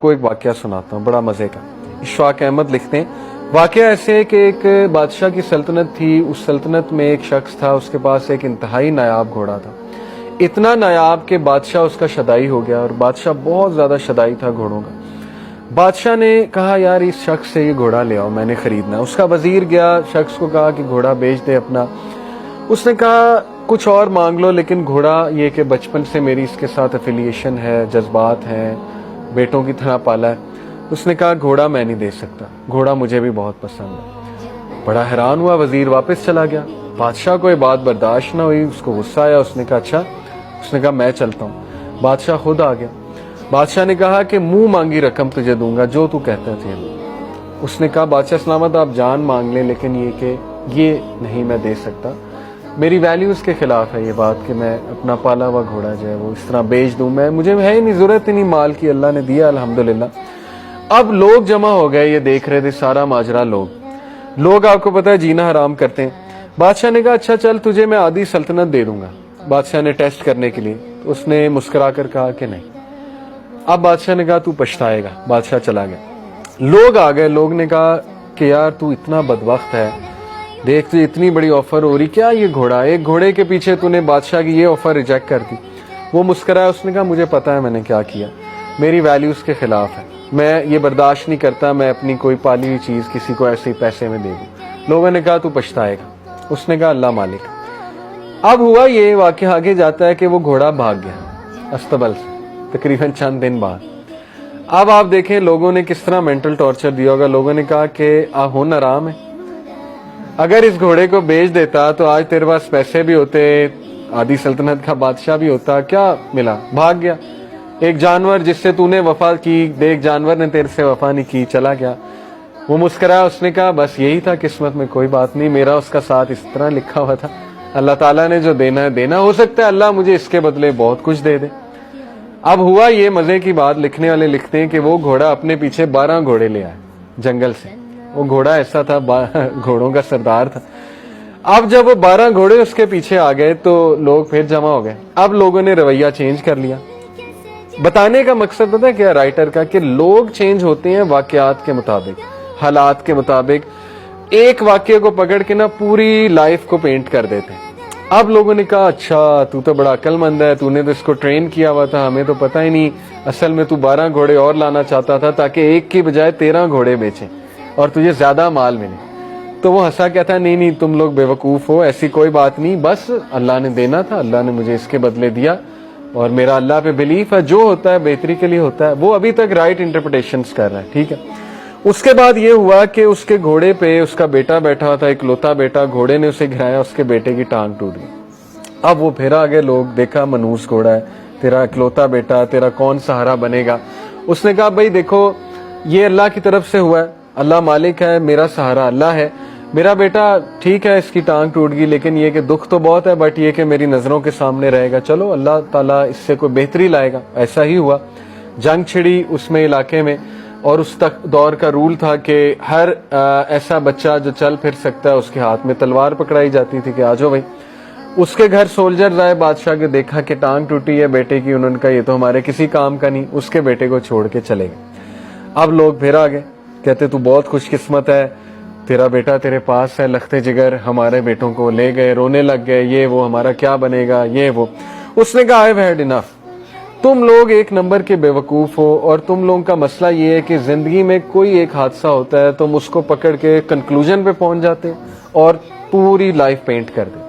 کو ایک واقعہ سناتا ہوں بڑا مزے کا. اشفاق احمد لکھتے ہیں واقعہ ایسے ہے کہ ایک بادشاہ کی سلطنت تھی. اس سلطنت میں ایک شخص تھا, اس کے پاس ایک انتہائی نایاب گھوڑا تھا. اتنا نایاب کہ بادشاہ اس کا شدائی ہو گیا, اور بادشاہ بہت زیادہ شدائی تھا گھوڑوں کا. بادشاہ نے کہا یار اس شخص سے یہ گھوڑا لے آؤ, میں نے خریدنا. اس کا وزیر گیا, شخص کو کہا کہ گھوڑا بیچ دے اپنا. اس نے کہا کچھ اور مانگ لو, لیکن گھوڑا یہ کہ بچپن سے میری اس کے ساتھ افیلیشن ہے, جذبات ہیں, بیٹوں کی طرح پالا ہے. اس نے کہا گھوڑا میں نہیں دے سکتا, گھوڑا مجھے بھی بہت پسند ہے. بڑا حیران ہوا, وزیر واپس چلا گیا. بادشاہ کو یہ بات برداشت نہ ہوئی, اس کو غصہ آیا. اس نے کہا اچھا, اس نے کہا میں چلتا ہوں. بادشاہ خود آ گیا. بادشاہ نے کہا کہ منہ مانگی رقم تجھے دوں گا, جو تو کہتا تھے. اس نے کہا بادشاہ سلامت آپ جان مانگ لیں, لیکن یہ کہ یہ نہیں میں دے سکتا, میری ویلیوز کے خلاف ہے یہ بات کہ میں اپنا پالا ہوا گھوڑا جو ہے وہ اس طرح بیچ دوں. مجھے ہے ہی نہیں ضرورت ہی نہیں مال کی, اللہ نے دیا الحمدللہ. اب لوگ جمع ہو گئے, یہ دیکھ رہے تھے سارا ماجرا. لوگ آپ کو پتا ہے جینا حرام کرتے ہیں. بادشاہ نے کہا اچھا چل تجھے میں آدھی سلطنت دے دوں گا. بادشاہ نے ٹیسٹ کرنے کے لیے, اس نے مسکرا کر کہا کہ نہیں. اب بادشاہ نے کہا تو پچھتائے گا. بادشاہ چلا گیا. لوگ آ گئے, لوگ نے کہا کہ یار تو اتنا بدبخت ہے, دیکھ تو اتنی بڑی آفر ہو رہی, کیا یہ گھوڑا, ایک گھوڑے کے پیچھے تو نے بادشاہ کی یہ آفر ریجیکٹ کر دی. وہ مسکرایا, اس نے کہا مجھے پتا ہے میں نے کیا کیا, میری ویلیوز کے خلاف ہے, میں یہ برداشت نہیں کرتا میں اپنی کوئی پالی ہوئی چیز کسی کو ایسے ہی پیسے میں دے دوں. لوگوں نے کہا تو پچھتائے گا. اس نے کہا اللہ مالک. اب ہوا یہ واقعہ آگے جاتا ہے کہ وہ گھوڑا بھاگ گیا استبل سے تقریباً چند دن بعد. اب آپ دیکھیں لوگوں نے کس طرح مینٹل ٹارچر دیا ہوگا. لوگوں نے کہا کہ ہن آرام ہے, اگر اس گھوڑے کو بیچ دیتا تو آج تیرے پاس پیسے بھی ہوتے, آدھی سلطنت کا بادشاہ بھی ہوتا. کیا ملا, بھاگ گیا. ایک جانور جس سے تو نے وفا کی, دیکھ جانور نے تیرے سے وفا نہیں کی, چلا گیا. وہ مسکرایا, اس نے کہا بس یہی تھا قسمت میں, کوئی بات نہیں, میرا اس کا ساتھ اس طرح لکھا ہوا تھا. اللہ تعالیٰ نے جو دینا ہے دینا, ہو سکتا ہے اللہ مجھے اس کے بدلے بہت کچھ دے دے. اب ہوا یہ مزے کی بات, لکھنے والے لکھتے ہیں کہ وہ گھوڑا اپنے پیچھے 12 گھوڑے لے آئے جنگل سے. وہ گھوڑا ایسا تھا, گھوڑوں کا سردار تھا. اب جب وہ 12 گھوڑے اس کے پیچھے آ گئے تو لوگ پھر جمع ہو گئے. اب لوگوں نے رویہ چینج کر لیا. بتانے کا مقصد پتہ ہے کیا رائٹر کا, کہ لوگ چینج ہوتے ہیں واقعات کے مطابق, حالات کے مطابق. ایک واقعے کو پکڑ کے نا پوری لائف کو پینٹ کر دیتے ہیں. اب لوگوں نے کہا اچھا تو تو بڑا عقل مند ہے, تو نے تو اس کو ٹرین کیا ہوا تھا, ہمیں تو پتہ ہی نہیں, اصل میں تو 12 گھوڑے اور لانا چاہتا تھا تاکہ ایک کی بجائے 13 گھوڑے بیچیں اور تجھے زیادہ مال ملے. تو وہ ہنسا, کہتا ہے نہیں تم لوگ بیوقوف ہو, ایسی کوئی بات نہیں, بس اللہ نے دینا تھا, اللہ نے مجھے اس کے بدلے دیا, اور میرا اللہ پہ بلیف ہے, جو ہوتا ہے بہتری کے لیے ہوتا ہے. وہ ابھی تک رائٹ انٹرپریٹیشنز کر رہا ہے, ٹھیک ہے. اس کے بعد یہ ہوا کہ اس کے گھوڑے پہ اس کا بیٹا بیٹھا ہوا تھا, اکلوتا بیٹا. گھوڑے نے اسے گرایا, اس کے بیٹے کی ٹانگ ٹوٹ گئی. اب وہ پھر آگے لوگ, دیکھا منوس گھوڑا ہے, تیرا اکلوتا بیٹا, تیرا کون سہارا بنے گا. اس نے کہا بھائی دیکھو یہ اللہ کی طرف سے ہوا ہے, اللہ مالک ہے, میرا سہارا اللہ ہے. میرا بیٹا ٹھیک ہے اس کی ٹانگ ٹوٹ گئی, لیکن یہ کہ دکھ تو بہت ہے, بٹ یہ کہ میری نظروں کے سامنے رہے گا, چلو اللہ تعالیٰ اس سے کوئی بہتری لائے گا. ایسا ہی ہوا. جنگ چھڑی اس میں علاقے میں, اور اس تک دور کا رول تھا کہ ہر ایسا بچہ جو چل پھر سکتا ہے اس کے ہاتھ میں تلوار پکڑائی جاتی تھی کہ آجو بھائی. اس کے گھر سولجر آئے بادشاہ کے, دیکھا کہ ٹانگ ٹوٹی ہے بیٹے کی, انہوں نے کہا یہ تو ہمارے کسی کام کا نہیں, اس کے بیٹے کو چھوڑ کے چلے گئے. اب لوگ پھر آ گئے, کہتے تو بہت خوش قسمت ہے, تیرا بیٹا تیرے پاس ہے, لختے جگر ہمارے بیٹوں کو لے گئے, رونے لگ گئے, یہ وہ ہمارا کیا بنے گا, یہ وہ. اس نے کہا I've had enough, تم لوگ ایک نمبر کے بیوقوف ہو, اور تم لوگوں کا مسئلہ یہ ہے کہ زندگی میں کوئی ایک حادثہ ہوتا ہے تم اس کو پکڑ کے کنکلوژن پہ پہنچ جاتے اور پوری لائف پینٹ کر دیتے.